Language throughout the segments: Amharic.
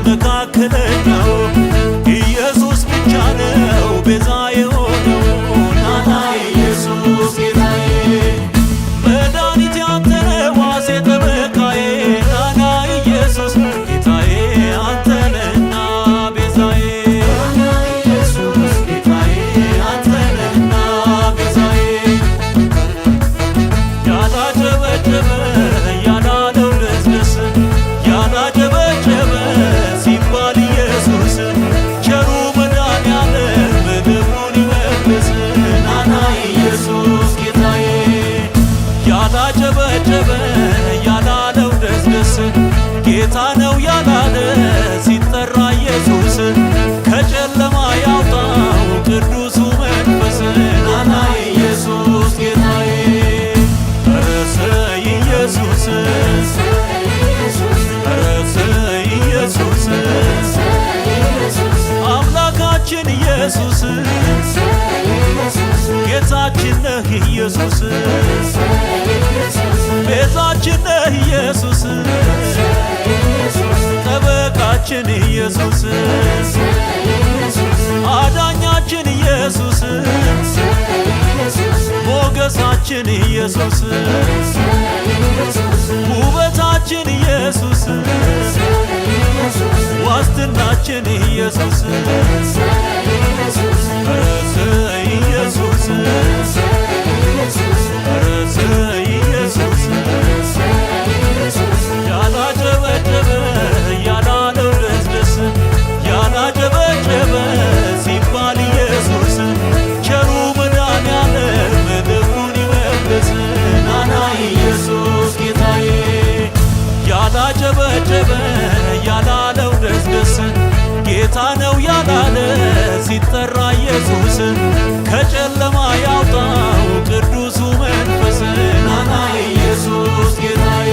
መካከለኛው ኢየሱስ ብቻ ነው ቤዛ የሆነው። ናና ኢየሱስ ጌታዬ መድኃኒቴ አንተነህ ዋሴ ጠበቃዬ። ናና ኢየሱስ ጌታዬ አንተነህና ቤዛዬ። ናና ኢየሱስ ጌታዬ አንተነህና ቤዛዬ። ያላጨበጨበ ያላለው ደስደስ ያላጨበጨበ ሲባል ኢየሱስ ቸሩ መድኃኒዓለም ምድሩን ይመልስ። ናና ኢየሱስ ጌታዬ ያላጨበጨበ ያላለው ደስደስ ጌታ ነው ያላለ ሲጠራ ኢየሱስ ከጨለማ ያውጣው ቅዱሱ መንፈስ። ናና ኢየሱስ ጌታዬ ረሰይ ኢየሱስ ረሰይ ኢየሱስ አምላካችን ኢየሱስ ጌታችን ነህ ኢየሱስ ቤዛችን ነህ ኢየሱስ ጠበቃችን ኢየሱስ አዳኛችን ኢየሱስ ሞገሳችን ኢየሱስ ውበታችን ኢየሱስ ዋስትናችን ኢየሱስ ረሰይ ኢየሱስ ረሰይ ኢየሱስ ያላጨበጨበ ያላለው ደስደስ ያላጨበጨበ ሲባል ኢየሱስ ቸሩ መድኃኒዓለም ምድሩን ይመልስ። ናና ኢየሱስ ጌታዬ ያላጨበጨበ ያላለው ደስደስ ጌታ ነው ያላለ ሲጠራ ኢየሱስ ከጨለማ ያውጣው ቅዱሱ መንፈስ። ናና ኢየሱስ ጌታዬ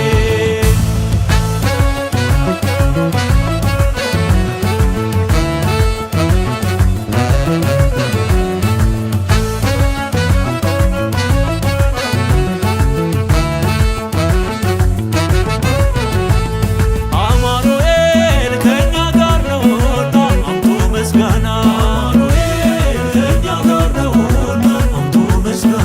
አማኑኤል ከእኛ ጋር ነውና አምጡ ምስጋና። አማኑኤል ከእኛ ጋር ነውና አምጡ ምስጋና።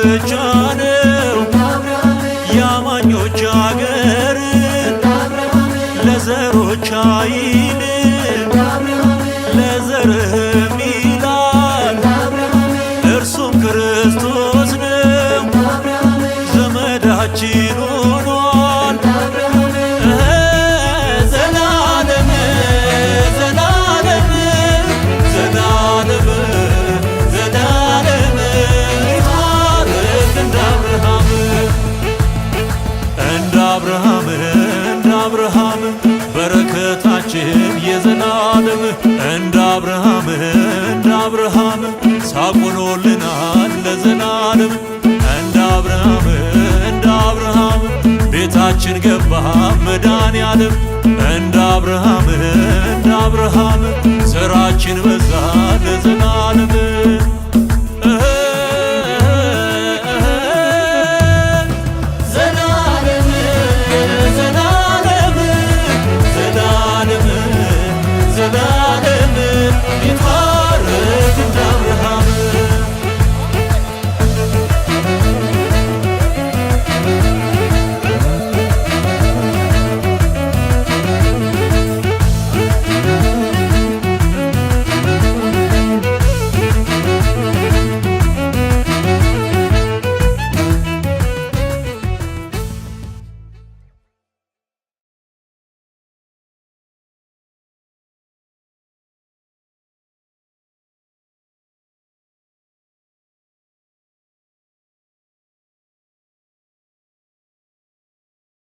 ብቻ ነው የአማኞች አገር ለዘሮች አይልም ለዘርህም ይላል እርሱም ክርስቶስ ነው ዘመዳችን ሆኗል ዘላለም ዘላለም ዘላለም ዘላለም ይባረክ እንደ አብርሃም እንደ አብርሃም በረከታችን የዘላለም እንደ አብርሃም ሳቁኖልናል ለዘላለም እንደ አብርሃም ቤታችን ገባ መድኃኔዓለም እንደ አብርሃም ዘራችን በዛ